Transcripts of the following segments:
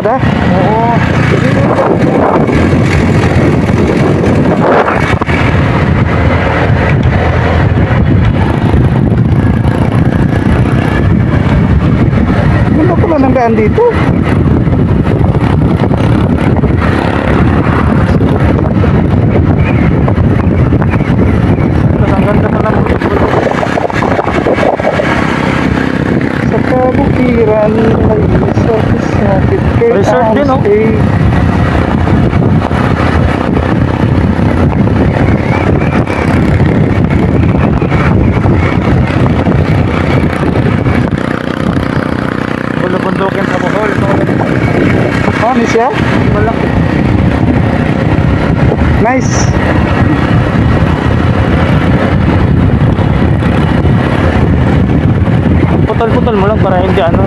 kalsada? Oo. Ano pala nang daan dito? Ang ganda pa ng Sa kabukiran ay sakit kay Resort din, no? Amstay. bulubundukin sa Bohol. Ano siya? Malaki. Nice. Putol-putol mo lang para hindi ano.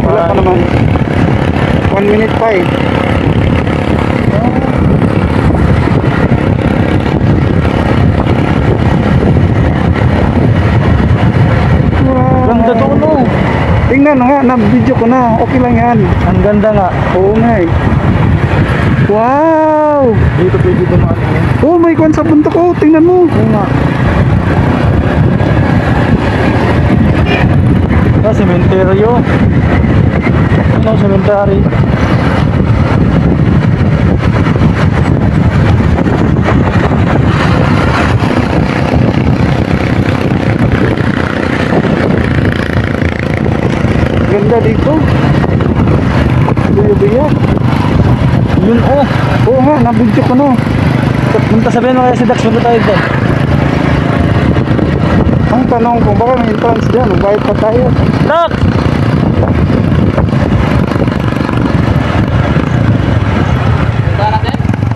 Wala pa naman. 1 minute pa eh. Wow. Ganda to, no? Tingnan nga, na-video ko na. Okay lang yan. Ang ganda nga. Oo nga eh. Wow! Dito pwede dumaan. Oh, may kwan sa punto ko. Tingnan mo. Oo nga. Ah, sementeryo. Ano, sementary. Ganda dito. Buya-buya. Yun, oh. Oo nga, na-video ko na. Punta sabihin mo kaya si Dax, punta tayo doon. Ang tanong kung baka may entrance dyan, magbayad pa tayo. Dax!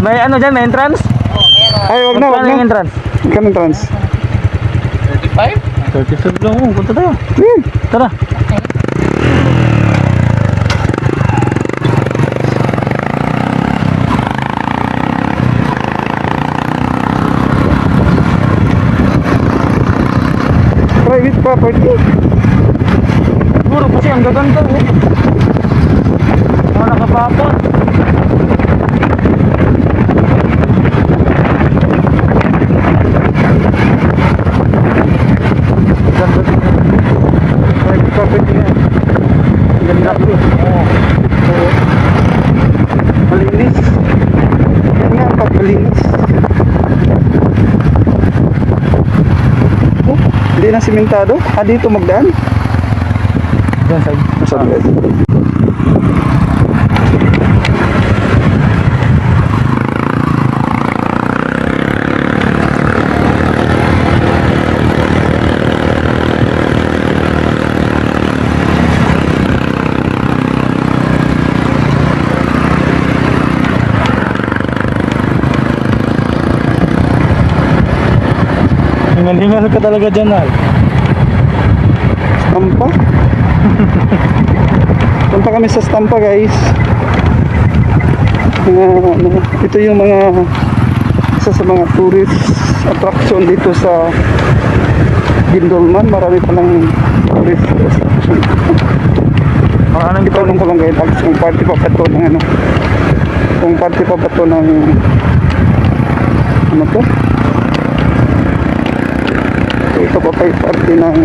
May ano dyan, may entrance? Ay, wag na, wag Magkano yung na. entrance? Magkano entrance? 35 lang, oh. Punta tayo. Tara. Private property. Siguro kasi ang gaganda, oh. Mga nakapapot. Ganda din. Private property na. Ganda din. Oo. Oo. Malinis. Yan nga, pag malinis. Oh, hindi na simentado. Ah, dito magdaan. Diyan side. Nasa dulo. Hingal-hingal ka talaga dyan, Al. Stampa. Punta kami sa Stampa, guys. Ito yung mga isa sa mga tourist attraction dito sa Gindolman. Marami palang tourist attraction. Maraming Itanong ko lang kayo, Tags, kung party pa ba ito ng ano? Kung party pa ba ito ng ano to? Ito pa pa yung party ng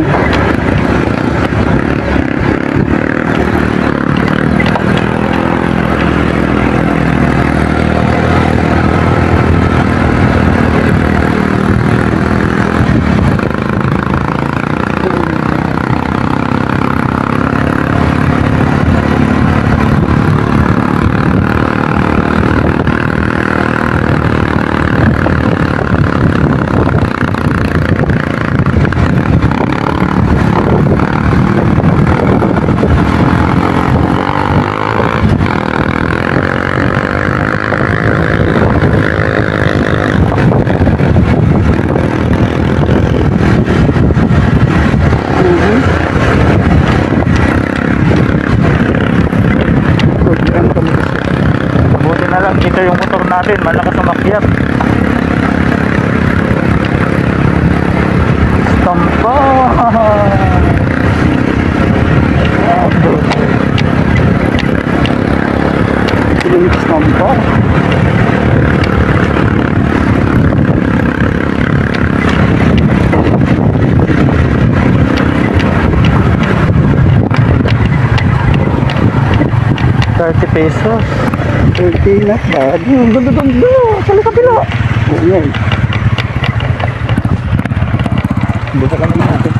buti na lang ito yung motor natin, malakas umakyat. Tampa. bar. ₱30. 30 not bad. Ganda. Sa kabila. Oo yan. Buka ka naman natin.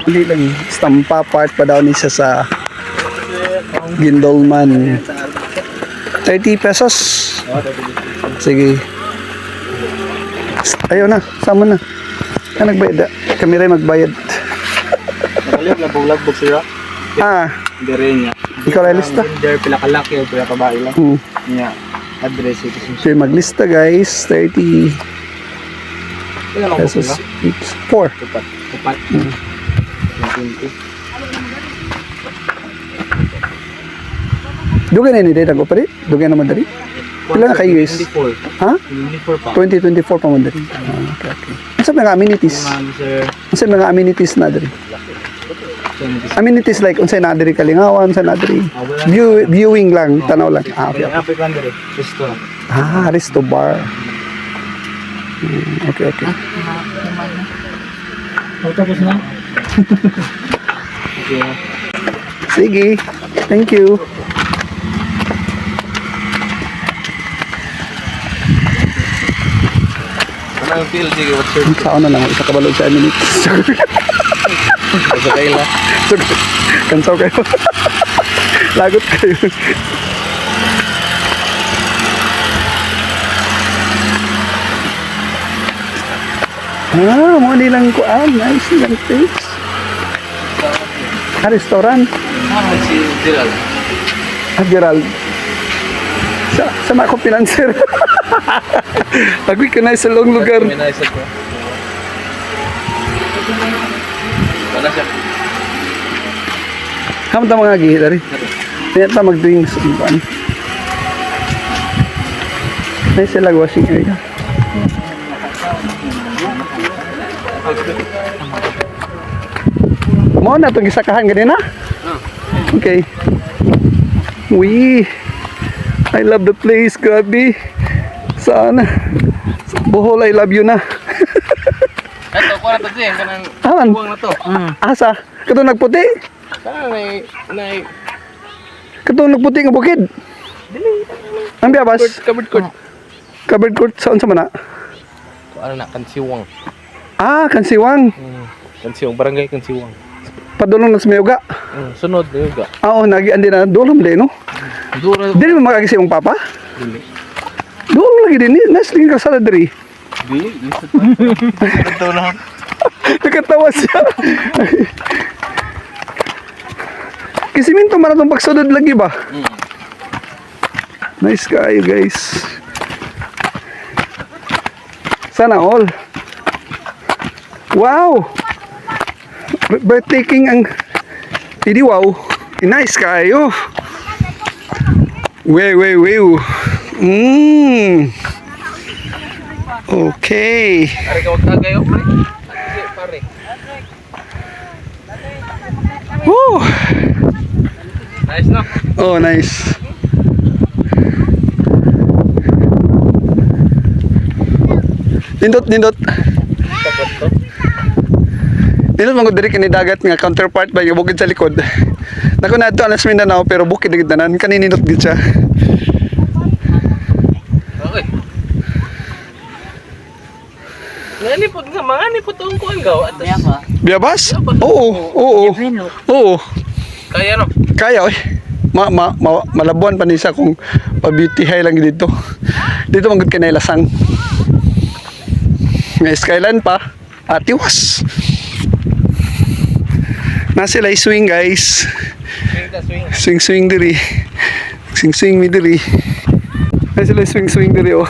Hindi lang. Stampa part pa daw niya sa Gindolman. 30 pesos. Sige. Ayaw na. Sama na. Nagbayad. Kami rin magbayad. Nakalit na bulag bug sila. Ah, Dire niya. ikaw ay lista. There pila kalaki o pila kabae lang. Niya. Address ito. So maglista guys. 30 Kaya lang pesos sila. each. 4. Tupat. 20. Dugay na ni Dede nag-operate? Dugay naman dari? Pila na kayo guys? 24. Ha? 24 pa. 2024 pa man dari. Okay. Ano sa mga amenities? Sir. Ano sa mga amenities na dari? Amenities like unsay na diri kalingawan, unsay na diri viewing lang, tanaw lang. Okay. Apit lang dire. Gusto. Resto bar. Okay. Tapos na. Okay. Sige. Thank you. Anong feel? Sige, what's your Saan na lang isa ka balog sa amenities. Sa kaila? Kansaw kayo. Lagot kayo. Mga nilang kuan. Nice nilang place. Restaurant. Si Gerald. Gerald. Sama ko pinanser. Agoy ka na sa long lugar. Minaysa ko. Wala siya. Kamu ta mga gihi dari. Kaya ta mag-drinks iban. May sila washing area. Mo na itong gisakahan ganina? Okay. Uy. I love the place, grabe. Sana. Bohol, I love you na. Ito, kuha na to siya. Kanang Aman. buwang na to. Asa? Katong nagputi. Kanang nay... Katong nagputi nga bukid. Ang biyabas? Covered court. Covered court saan sa mana? Ano na, Kansiwang. Kansiwang. Kansiwang, barangay Kansiwang. Padulong na sa Mayuga. Sunod na yung ga. Oo, nagian din na. Dolam din, no? Dura. Dili mo magagisi yung papa? Dili. Doon lagi din. Nasling ka sa ladri. Dili. Ito na. Nakatawa siya. Kisiminto man itong pagsunod lagi ba? Nice kayo guys. Sana all. Wow! Breathtaking ang hindi wow. Nice kayo. Wow. Okay. Pare ka wag tagay, pare. Pare. Woo! Nice no? Oh, nice. Nindot. Tapos to. Nindot mangod diri kini dagat nga counterpart ba yung bukid sa likod. Nako na ato alas Mindanao pero bukid gid tanan kani nindot gid siya. Okay. Nalipod nga, mga nipod ang kuhan gaw. Biyabas? Oo. Kaya no? Kaya oy. Malabuan pa ni sa kung pa-beauty high lang dito. Dito manggod kay lasang. May skyline pa. Atiwas. Na sila swing guys. Swing diri. Swing mi diri. Na sila swing diri oh.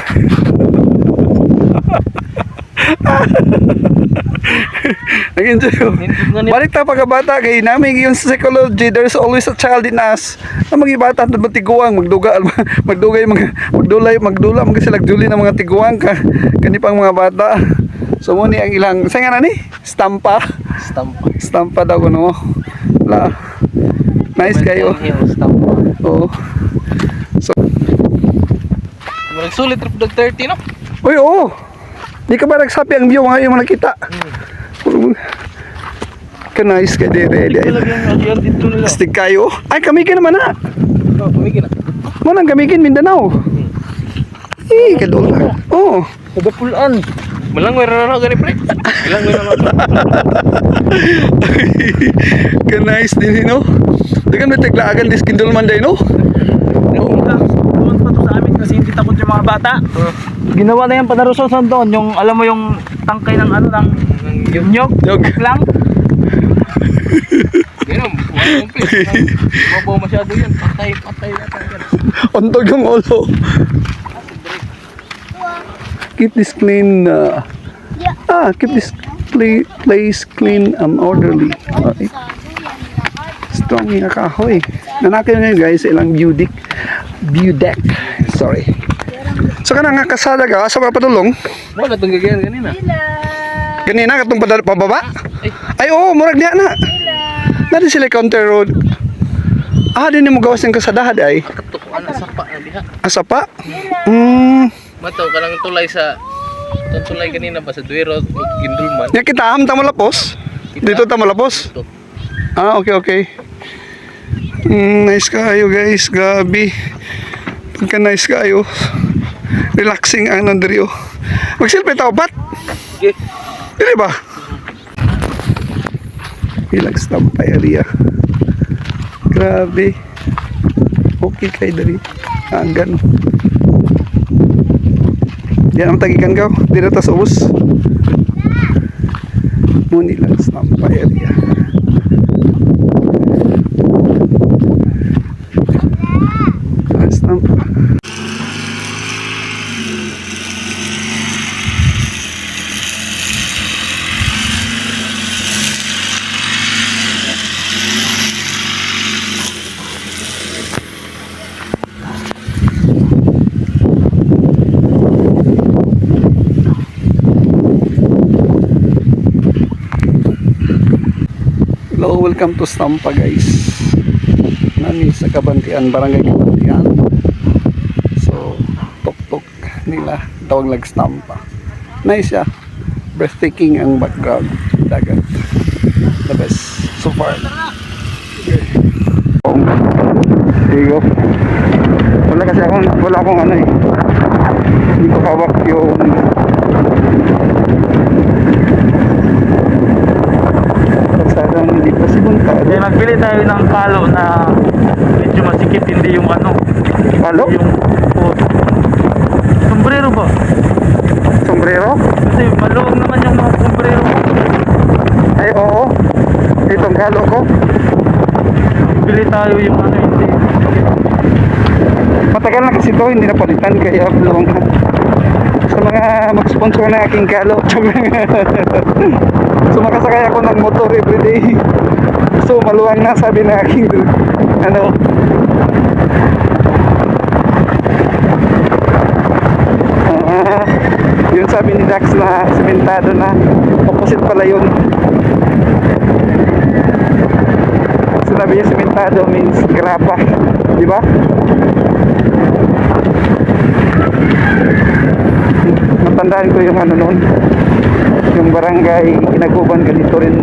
Nag-enjoy ko. Balik ta pagkabata kay namin yung psychology, there's always a child in us. Ang mga bata at tiguang magdugay magdula mga sila juli ng mga tiguang ka kani pang mga bata. So mo ni ang ilang sa nga ni stampa daw kuno. La. Nice kayo. Oo. So Nagsulit trip dog 30 no? uy, oo. Di ka ba nagsapi ang view ngayon mo nakita? Ka-nice ka dire. Lagyan dito nila. Astig kayo. Ay, kamikin naman na. Oh, kumigin na. Mo nang kamikin Mindanao. Eh, kadol na. Oo. Kadapulan. Malangoy ra na gani pre. Malangoy na. Ka-nice din, no? Dagan may taglaagan diskindol man day, no? Doon pa to sa amin kasi hindi takot yung mga bata. Ginawa na yan panarusosan doon, yung alam mo yung tangkay ng ano ng nyog Nyog. lang. Ganun, wala pre. Mabaw masyado yan. Patay na tayo. Ontog yung ulo. Keep this clean. Keep this place clean and orderly. Okay. Strong yung kahoy. Nanakay ngayon guys, ilang view deck. Sorry. So ka nga kasada ka, asa pa patulong? Wala itong gagayan ganina. Ganina katong pababa? Ay oo, murag diha na. Nari sila counter road. Din mo gawas ng kasadahan ay. Katukuan na sapa na diha. Asa pa? Mataw ka lang tulay sa tulay kanina ba sa Duero o Gindulman. Ya kita am tamalapos. Dito tamalapos. Ito. Okay. Nice kayo guys, gabi. Pagka nice kayo. Relaxing ang nandrio. Magsilpi tao bat? Sige. Dili ba? Ilang stampa area. Grabe. Okay kay dari. Ang gano. Yan ang tagikan ka. Di na ta sa ubos. Muni lang stampa area. Stampa. Hello, welcome to Stampa guys. Nami sa Kabantian, Barangay Kabantian. So, tok-tok nila tawag lag Stampa. Nice siya. Breathtaking ang background. Dagat. The best so far. Okay. There you go. Wala akong ano eh. Hindi ko hawak yung sadang dito si Bunta. Kaya nagbili tayo ng palo na medyo masikip, hindi yung ano. Palo? Yung sombrero ba? Sombrero? Kasi maluwag naman yung mga sombrero. Ay oo. Itong galo ko. Bili tayo yung ano, hindi. Matagal na kasi ito, hindi napalitan kaya long na. Sa mga mag-sponsor na aking galo. Sumakasakay ako ng motor everyday. So maluwang na sabi na aking ano. Yun sabi ni Dax na sementado na. Opposite pala yun. Sinabi niya sementado means grapa. Di ba? Matandaan ko yung ano noon. Yung barangay Inaguban ganito rin.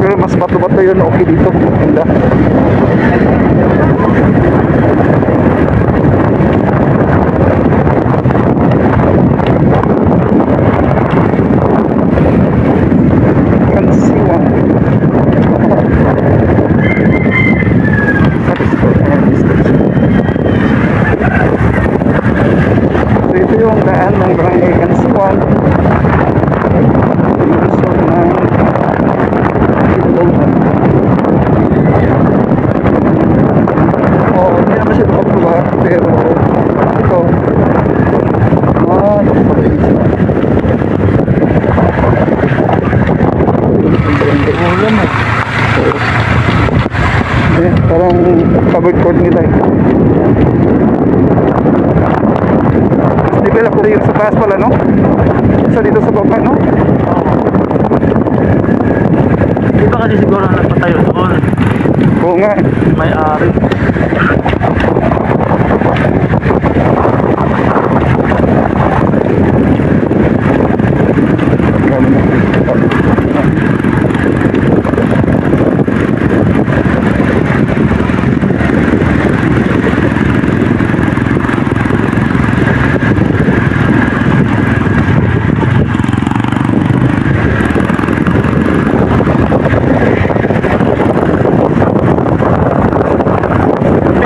Pero mas bato-bato yun, okay dito. Ganda. Kansiwa. So ito yung daan ng barangay Kansiwa. Luzon ng Ilocos. Hindi naman siya iba kasi siguro ang nagpatayo doon. Oo nga. May-ari.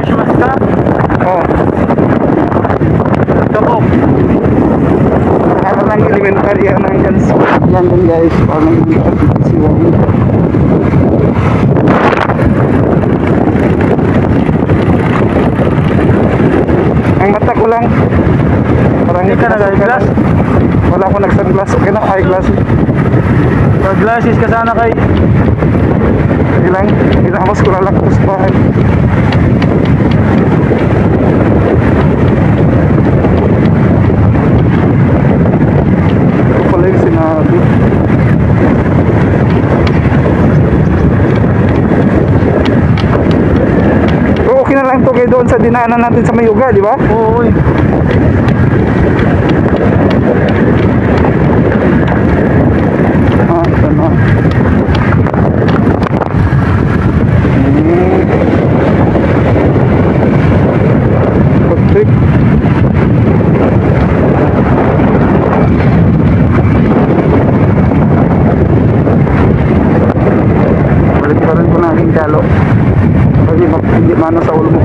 Christmas ka? Oo. Kapok. Para lang elementary yan ang yan. Yan din guys. Para lang elementary siwang. Ang mata ko lang. Parang Hindi ka nag-eyeglass? Wala ako nag-sunglass. Okay na, eyeglass. Pag-glasses ka sana kay... Ilamos ko na lang ito sa bahay. Ito pala yung sinabi. So, okay na lang ito kayo doon sa dinaanan natin sa Mayuga, di ba? Oo, eh. Ah, ito na. Pag-trip. Balik pa rin ko na aking kalo. Kasi hindi mano sa ulo mo.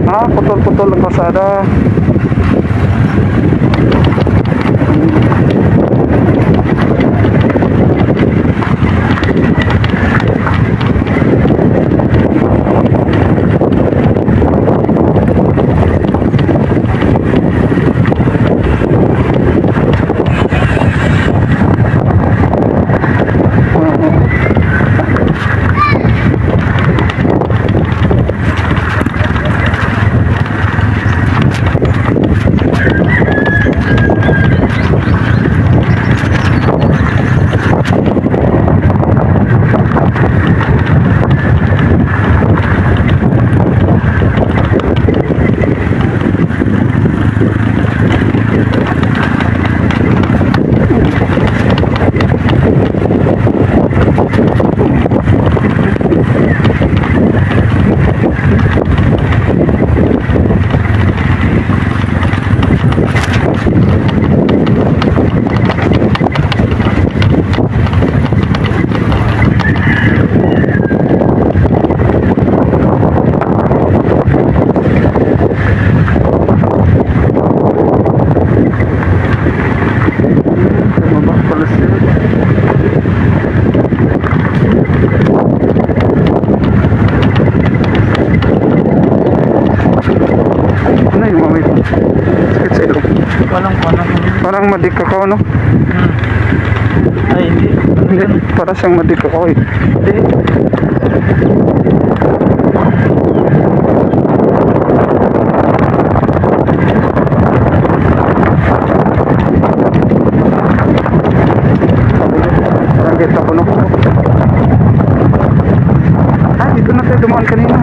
Ah, putol-putol ang pasada. Parang madikakaw, no? Ay, hindi. Hindi, para siyang madikakaw eh. Hindi. Parang kita ko, no? Ah, dito na tayo dumaan kanina.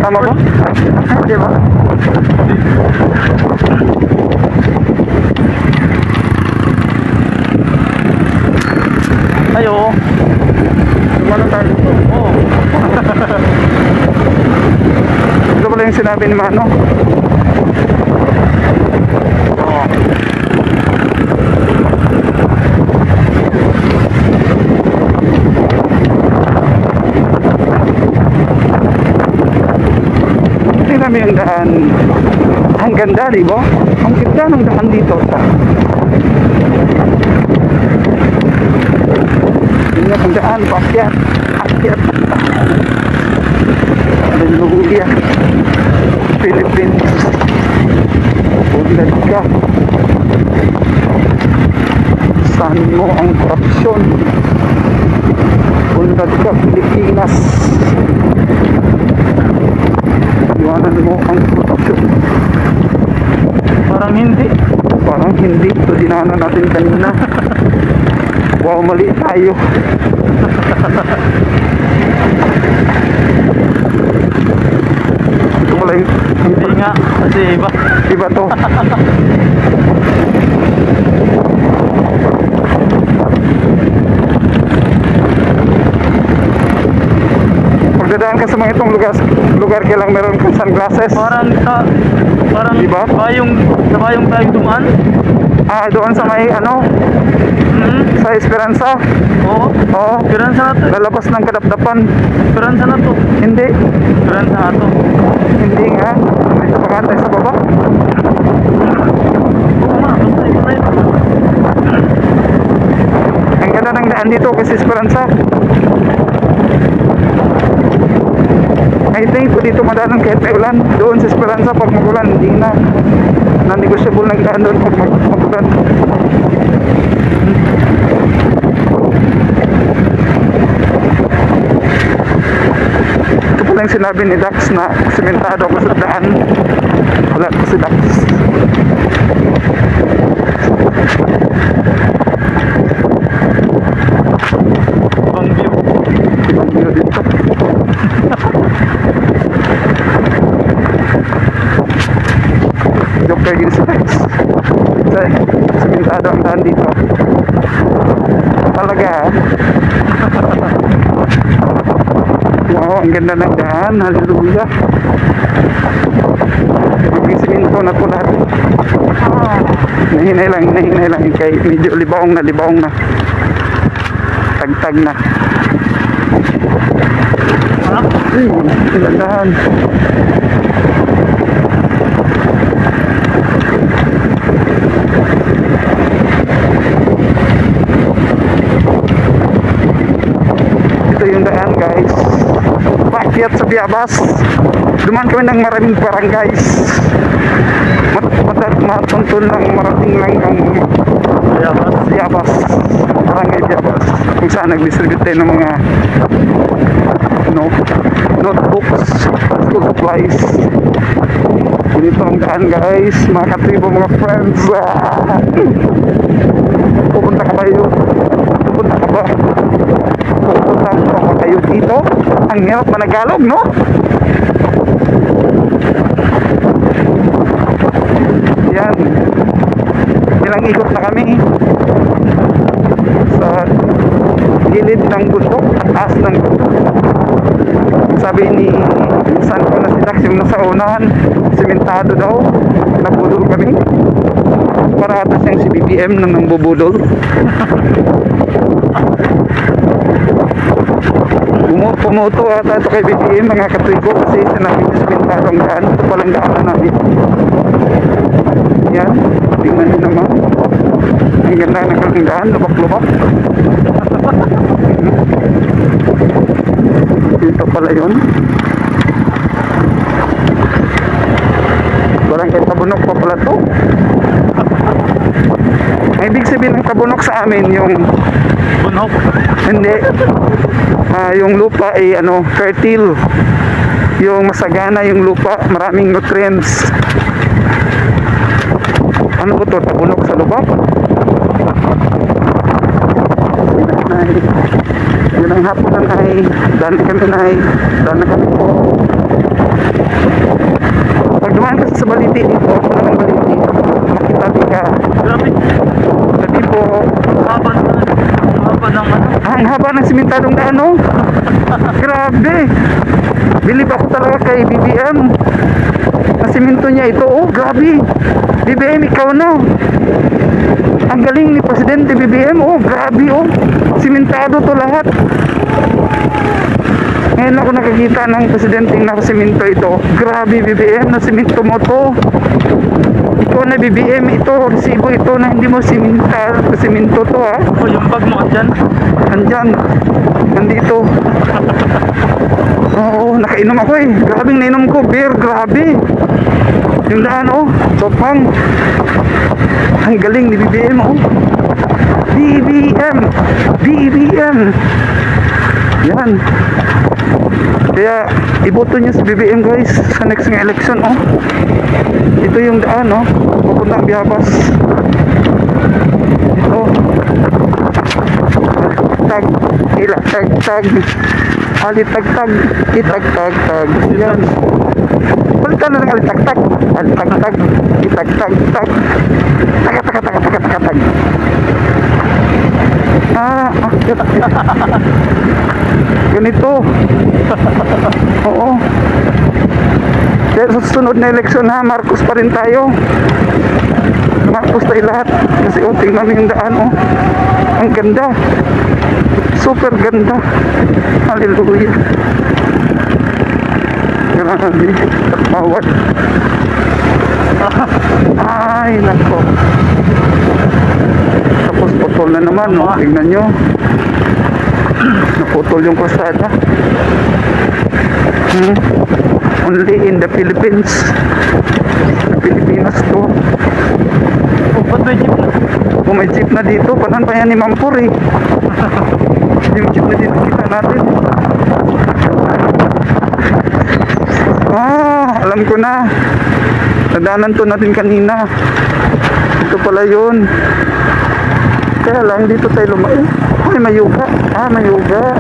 Tama ba? Ah, di ba? Ay, oo. Dumano tayo dito. Oo. Ito pala yung sinabi ni Mano. Oo. Tingnan mo yung daan. Ang ganda, di ba? Ang ganda ng daan dito. Tingnan ang daan, paakyat. Akyat. Hallelujah. Philippines. Ulad ka. Saan mo ang korupsyon? Ulad ka, Pilipinas. Iwanan mo ang korupsyon. Parang hindi. Parang hindi. Ito dinaanan natin kanina. Wow, mali tayo. Ito pala yung Hindi nga, kasi iba. iba to. Pagdadaan ka sa mga itong lugar kailang meron kang sunglasses. Parang Diba? Bayong tayo dumaan. Doon sa may ano, sa Esperanza. Oo, Oo, Esperanza na to. lalabas ng Kadapdapan. Esperanza na to. Hindi, Esperanza na to. hindi nga. May pagkantay sa baba. Oo nga, basta iba tayo. Ang ganda ng daan dito kasi Esperanza. I think dito madalang kahit may ulan. Doon sa Esperanza pag magulan, hindi na. Non-negotiable na daan doon pag magulan. Ito pala yung sinabi ni Dax na sementado ako sa daan. Wala ko si Dax. Ibang view. Ibang view dito. Joke kayo gini si Dax. Sementado ang daan dito. Talaga ha? Wow, ang ganda ng daan. Hallelujah. Maging siminto na po lahat. Nahinay lang. Kay medyo libaong na. Tagtag na. Gandahan. Ito yung daan guys. Paakyat sa Biabas. Dumaan kami ng maraming barangays. Matuntun lang, marating lang ang Biabas. Barangay Biabas. Kung saan nag-distribute tayo ng mga notebooks, school supplies. Ganito ang daan guys, mga katribo, mga friends. Pupunta ka kayo? Pupunta ka ba? Pupunta ka kayo dito? Ang hirap managalog, no? Yan. Ilang ikot na kami sa gilid ng bundok, taas ng bundok. Sabi ni saan ko na si Dax yung nasa unahan, simentado daw, nabudol kami. Para ata siyang si BBM nang nangbubudol. Pumuto ata ito kay BBM mga katrigo kasi sinabi niya simentado ang daan. Ito palang daanan namin. Yan, tingnan niyo naman. Ang ganda ng daan, lubak-lubak. Dito pala yun. Barangay Tabunok pa pala to. Ang ibig sabihin ng Tabunok sa amin yung Bunhok. hindi yung lupa ay fertile, yung masagana yung lupa, maraming nutrients. Ano ko to, Tabunok sa lubak? Yun ang hapon na ay daan na kami po. Pag dumaan ka sa Baliti dito, ng Baliti, makita din ka. Grabe. Sabi po, Haba ng ang haba ng simentadong daan, no? Grabe. Bilib ako talaga kay BBM. Na simento niya ito, grabe. BBM, ikaw na. Ang galing ni Presidente BBM, grabe, simentado to lahat. Ngayon ako nakakita ng presidenteng nakasimento ito. Grabe BBM, na simento mo to. Ikaw na BBM, ito, resibo ito na hindi mo simento to ha. yung bag mo andyan. Andyan, nandito. Oo, nakainom ako eh. Grabing nainom ko, beer, grabe. Yung daan topang. Ang galing ni BBM BBM. Yan. Kaya iboto nyo sa BBM guys sa next ng election Ito yung daan papuntang Biabas. Ito. Alitagtag, ilatagtag, alitagtag, itagtagtag. Yan. Palitan na ng alitagtag, alitagtag, itagtagtag, taga-taga-taga-taga-taga-tag. Ganito. Oo. Kaya sa susunod na eleksyon ha, Marcos pa rin tayo. Marcos tayo lahat. Kasi tingnan mo yung daan ang ganda. Super ganda. Hallelujah. Grabe. Bawat. Ay, nako. Tapos putol na naman, no? Tingnan nyo. Naputol yung kalsada. Only in the Philippines. Pilipinas to. Ba't may jeep na? Kung may jeep na dito, panan pa yan ni Mampur eh. Yung jeep na dito kita natin. Alam ko na. Nadaanan to natin kanina. Ito pala yun. Kaya lang dito tayo lumayo. Ay, mayuga. Mayuga.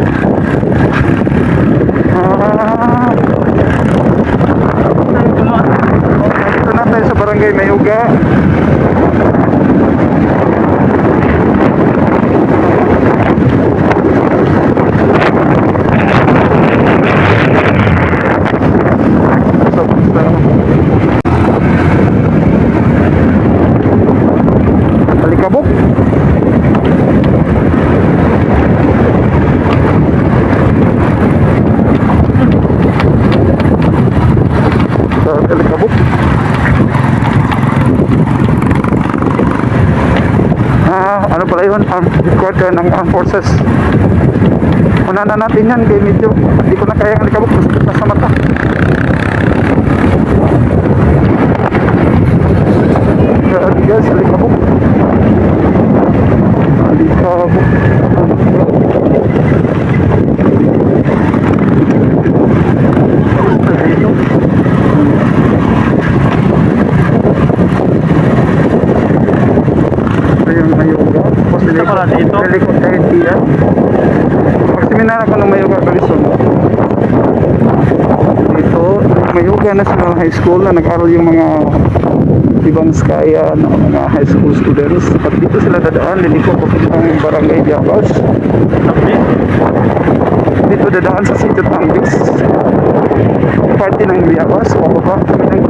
Dito na tayo sa barangay Mayuga. Alikabok. Alikabok. Ano pala yun? Headquarter ng Armed Forces. Una na natin yan kaya medyo hindi ko na kaya ang alikabok. Basta sa mata. Guys, alikabok. Alikabok. Likod tayo diyan. Mag-seminar ako ng Mayuga Kalisod. Dito, Mayuga National High School na nag-aral yung mga ibang skaya ng mga high school students. At dito sila dadaan, dito papuntang Barangay Diabas. Dito dadaan sa Sitio Tambis. Parte ng Diabas,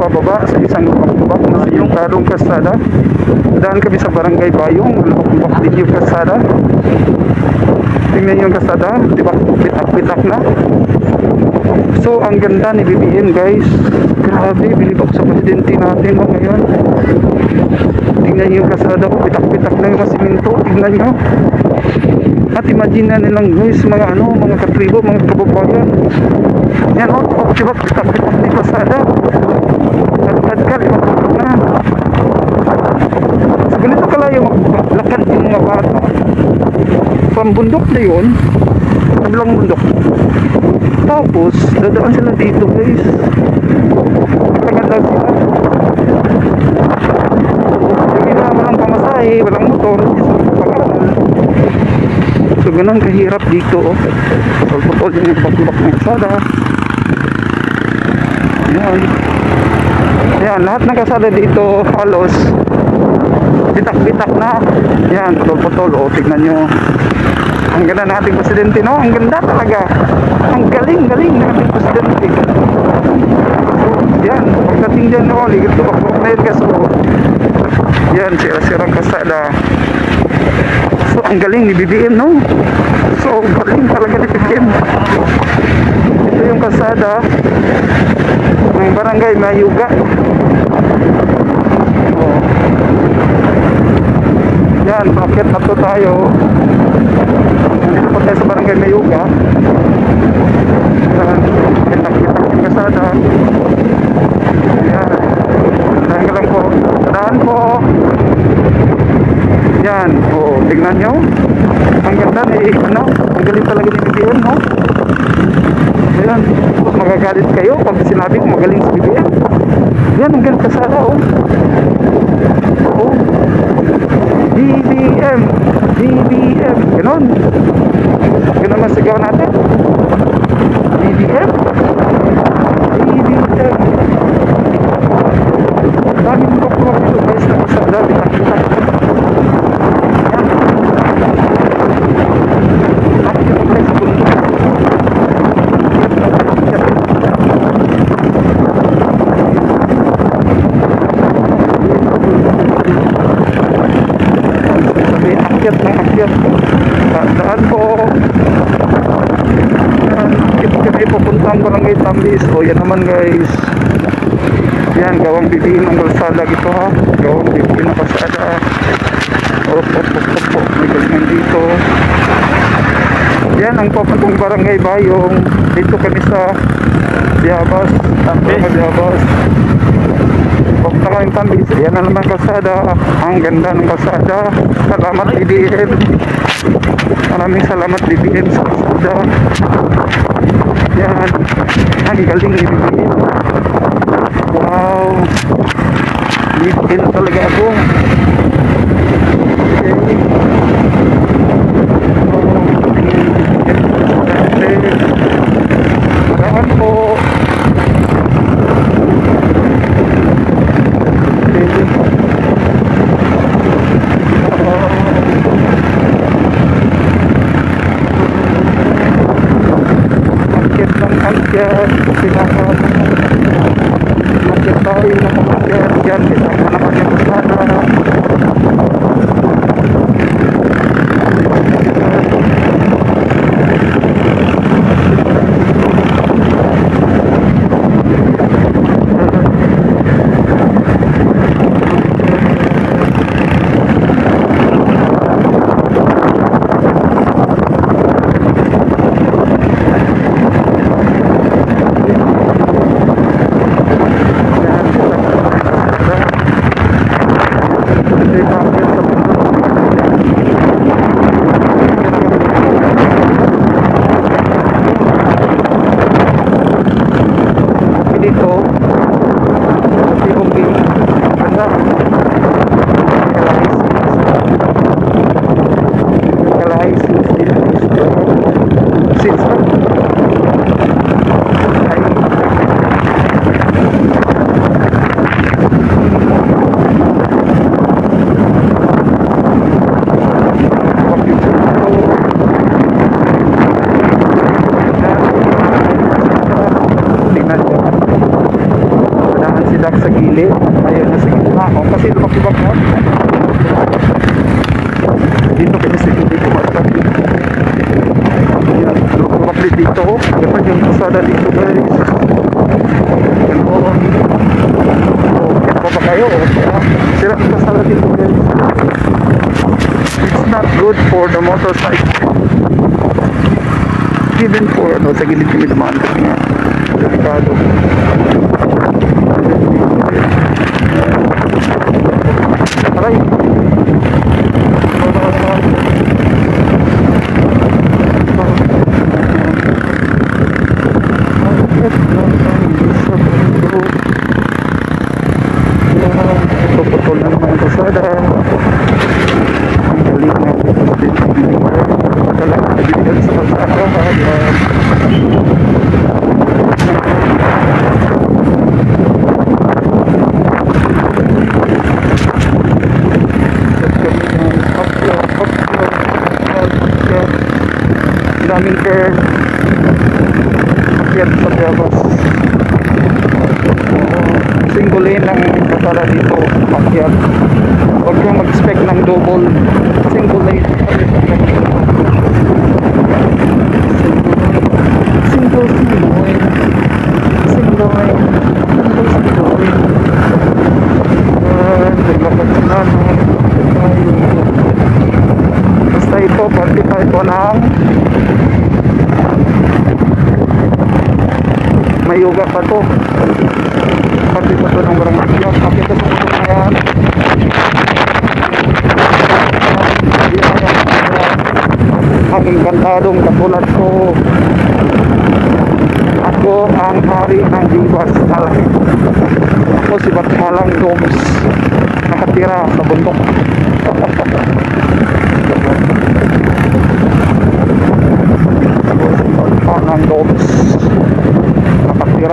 pababa sa isang lubak-lubak na yung Karong Kasada. Dadaan kami sa Barangay Bayong, lubak-lubak din yung kasada. Tingnan yung kasada, diba? Pitak-pitak na. So, ang ganda ni BBM guys. Grabe, bilib ako sa presidente natin ngayon. Tingnan yung kasada ko, pitak-pitak na yung mga simento. Tingnan nyo. At imagine na nilang guys, mga katribo, mga kababayan. Yan diba? Pitak-pitak na yung kasada. At liwag na. So, ganito kalayo maglakad yung mga bata. Pambundok na yun. Kabilang bundok. Tapos, dadaan sila dito guys. Maganda sila. Hindi na walang pamasahe, walang motor, pag-aral. So, ganun kahirap dito. Pagputol yung pag-tubak ng kasada. Ayan, lahat ng kasada dito halos bitak-bitak na. Yan, putol-putol. Tignan nyo. Ang ganda ng ating presidente, no? Ang ganda talaga. Ang galing-galing ng ating presidente. Yan, pagdating dyan, no? Ligit ko pa na yun kaso. Yan, sira-sirang kasada. So, ang galing ni BBM, no? So, galing talaga ni BBM. Ito yung kasada ng Barangay Mayuga. Yan, bakit na to tayo? Nandito pa tayo sa Barangay Mayuga. Yan, kitak-kitak yung kasada. Yan, dahil lang po. Tandaan po. Yan, tignan nyo. Ang ganda ni, ang galing talaga ni BBM, no? Ayan, magagalit kayo pag sinabi ko magaling si BBM. Yan, ang galing kasada, BBM, BBM, ganon. naman sigaw natin? BDM? BDM. Daming bakla dito guys na masagda. Nakita ko. Akyat na akyat. Daan po. Akyat kami pupuntang barangay Tambis. O yan naman guys. Yan, gawang bibihin ng kalsada gito ha. Gawang bibihin ng kalsada. Op. May ganyan dito. Yan ang papuntang barangay Bayong. Dito kami sa Diabas. Tambis. Diabas. Papunta kami Tambis. Yan na naman kalsada. Ang ganda ng kalsada. Salamat BBM. Maraming salamat BBM sa kalsada. Yan. Ang galing ni BBM. Wow. Litin na talaga ako. Okay. Saan po? Angkit ng angkit. Pinaka Angkit tayo ng angkit. Yan, isama naman yung kasada. Sa gilid, ayun na sa gitna ako kasi lumakibak mo dito kami sa gilid kumatabi lumakibak dito dapat yung pasada dito guys ganoon kaya pa kayo sira ang pasada dito guys. It's not good for the motorcycle even for sa gilid kami dumaan kasi nga delikado. Aray. Puputol na naman ang kasada. Ang galing na talaga nabibigyan sa kasada. Daming curve akyat sa Diabas. Single lane ang kasada dito akyat. Huwag kang mag-expect ng double. Single lane single lane naglakad sila basta ito parte pa ito ng may yoga pa to parte pa to ng barangay pakita sa mga na yan aking kantadong katulad ko ako ang hari ng Divas Talay. Ako si Bathalang Doms nakatira sa bundok.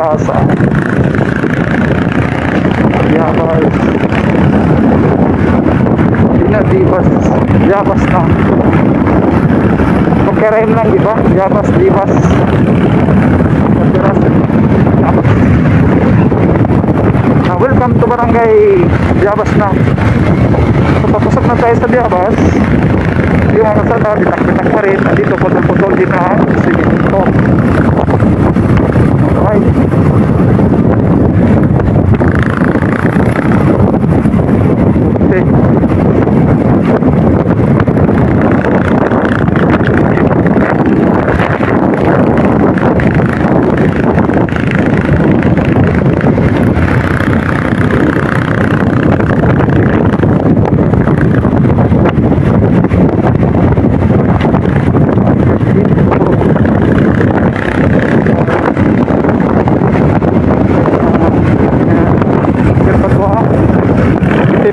Pag-asa. Yabas. Dibas. Yabas na. Magkaraim lang, di ba? Yabas, Dibas. Yabas. Welcome to Barangay Yabas na. So papasok na tayo sa Yabas. Yung mga kasada, bitak-bitak pa rin. Dito putol-putol din na simento. Okay. Okay.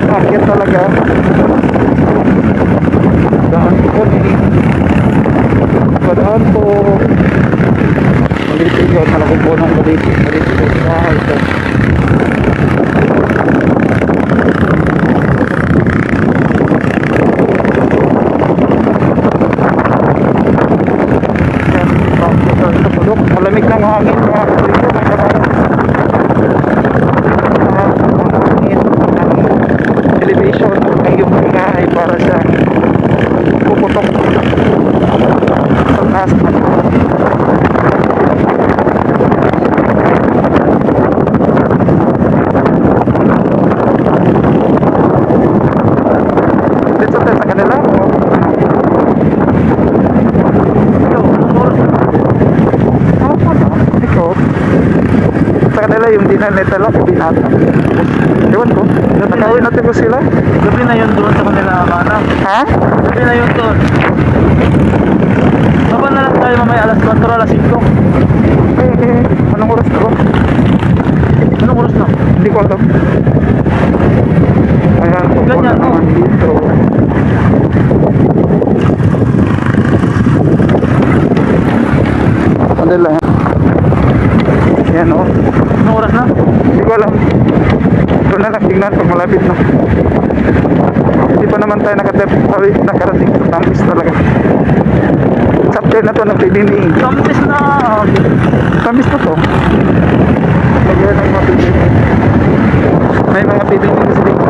Parkir talaga. Padaan po. Malito yun. Malakong po ng malito. Malito po sa ito. Malamig ng hangin. Elevation ay yung ay para sa puputok sa taas. Dito tayo sa kanila sa kanila yung dinaneta lang binata. Ewan ko, nakawin natin ko sila. Gabi na yun doon sa kanila, mana. Ha? Gabi na yun doon. Baba na lang tayo mamaya alas 4, alas 5. Anong oras na ba? Anong oras na? Hindi ko alam. Ayan, Ganyan, no? naman dito. Kanila. Ayan o. Anong oras na? Hindi ko alam. Doon na lang tingnan pag malapit na. Hindi pa naman tayo nakarating sa Tampis talaga. Chapter na to ng PBMI. Tampis na! Tampis na to. Lagyan ng mga PBMI. May mga PBMI kasi dito.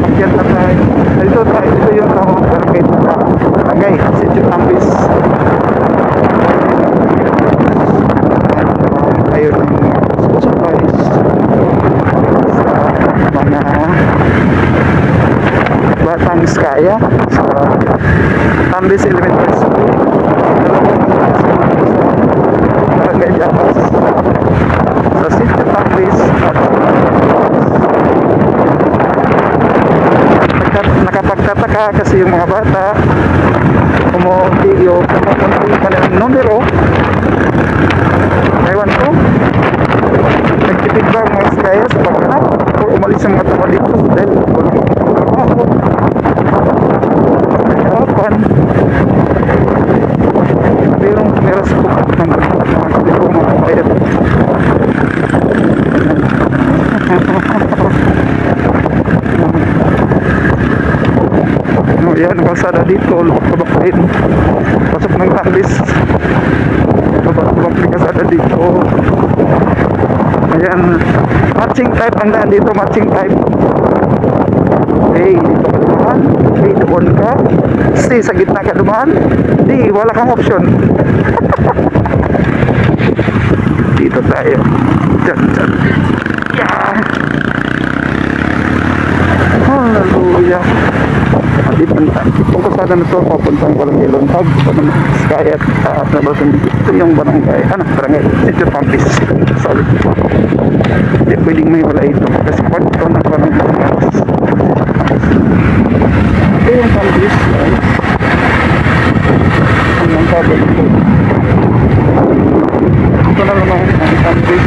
Makyat na tayo. Dito tayo. Dito yung tawag barangay. Barangay. Sitio Tampis. Ayun ang supplies sa mga batang Skaya sa Tampis Elementary School. Barangay Yabas sa Sitio Tampis at nakapagtataka kasi yung mga bata umuunti yung kanilang numero. Ewan ko, nagtipid ba ang mga Skaya sa paghanap o umalis ang mga tao dito dahil walang trabaho, nahirapan. Mayroong meron sa bukat ng mga dito mga kapayat. Yan, kalsada dito, lubak-lubakin. Pasok ng Tampis. Lubak-lubak ng kalsada dito. Ayan, matching type ang daan dito, matching type. A, dito ka dumaan. B, doon ka. C, sa gitna ka dumaan. D, wala kang option. Dito tayo. Diyan. Yeah. Hallelujah. Itong kasada na ito, papuntang Barangay Longhag, Skaya at Nabalsan. Ito yung barangay, barangay, Sitio Tampis. Sorry. Hindi pwedeng may wala ito, kasi part ito ng barangay. Ito yung Tampis. Ang kabel ito. Ito na naman ang Tampis.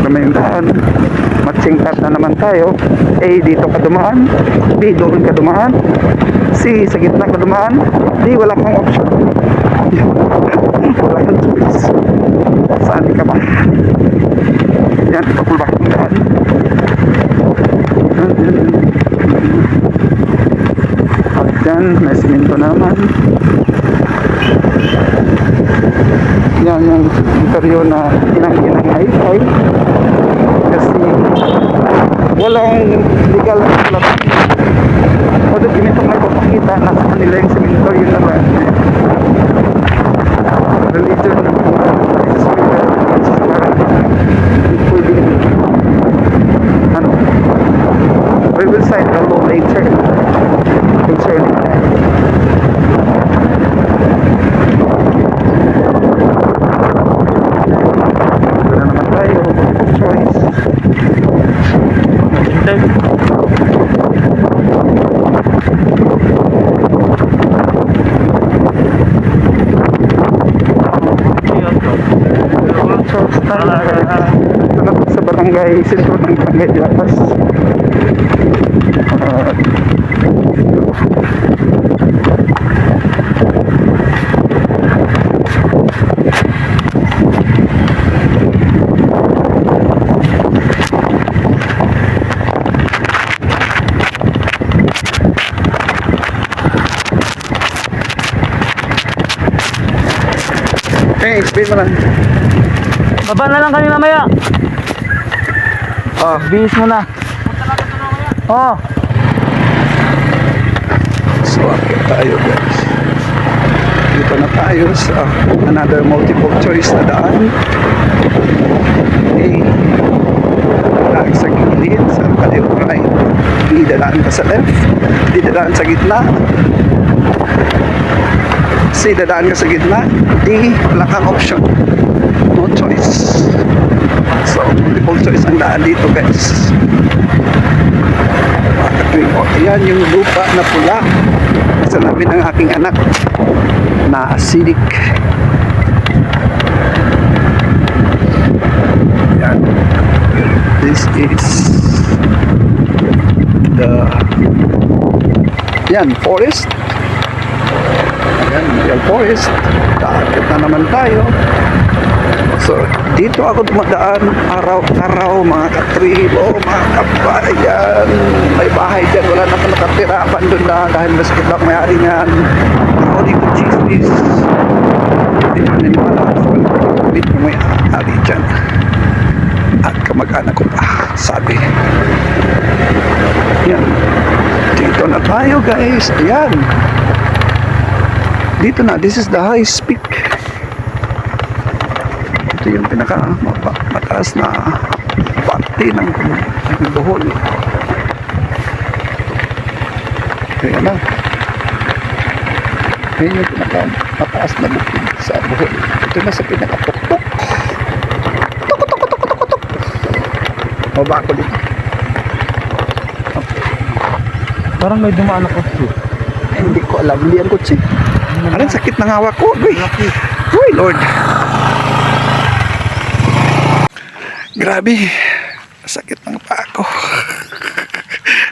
naman yung daan. Matching path na naman tayo. A, dito ka dumaan. B, doon ka dumaan. C, sa gitna ka dumaan. D, wala kang option. Wala kang choice. Saan ka ba? Yan, papulbak ng daan. At yan, may siminto naman. Yan yung interior na inang hi-fi. Kasi walang legal na sulat. O dokumento may papakita na sa kanila yung siminto, yun na lang. Religion na pwede ano, we will cite the law later concerning that. Wala naman tayo choice. Sa barangay, sentro ng barangay Lapas. Explain mo lang. Baba na lang kami mamaya. Oh, Bihis mo na. Oh. so akit tayo guys. Dito na tayo sa another multiple choice na daan. A, dadaan sa gilid, sa kaliwang right. B, dadaan ka sa left. D, dadaan sa gitna. C, dadaan ka sa gitna. D, wala kang option. No choice. So, multiple choice ang daan dito guys. Ayan yung lupa na pula. Sinabi ng aking anak na acidic. Ayan. This is the yan, forest. Ayan, yung forest. Daakit na naman tayo. So, dito ako dumadaan araw-araw mga katribo, mga kabayan. May bahay dyan, wala na pa nakatira. Abandon na dahil maskit lang may-ari niyan. Ako dito, chismis. Hindi ko naniniwala. So, dito may-ari dyan. At kamag-anak ko pa, sabi. Yan. Dito na tayo guys. Ayan. Dito na, this is the highest peak. Ito yung mataas na parte ng Bohol. Kaya na. Ayan yung mataas na bukid sa Bohol. Ito na sa pinakatuktok. Tuk-tuk-tuk-tuk-tuk. Mababa ko dito. Parang may dumaan ako. Ay, hindi ko alam. Hindi ang kutsi. Alam, sakit ng hawak ko. Uy, Lord. Grabe. Sakit ng paa ko.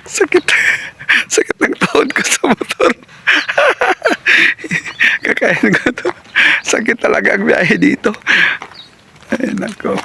Sakit ng tuhod ko sa motor. Kakain ko to. Sakit talaga ang biyahe dito. Ay, nako.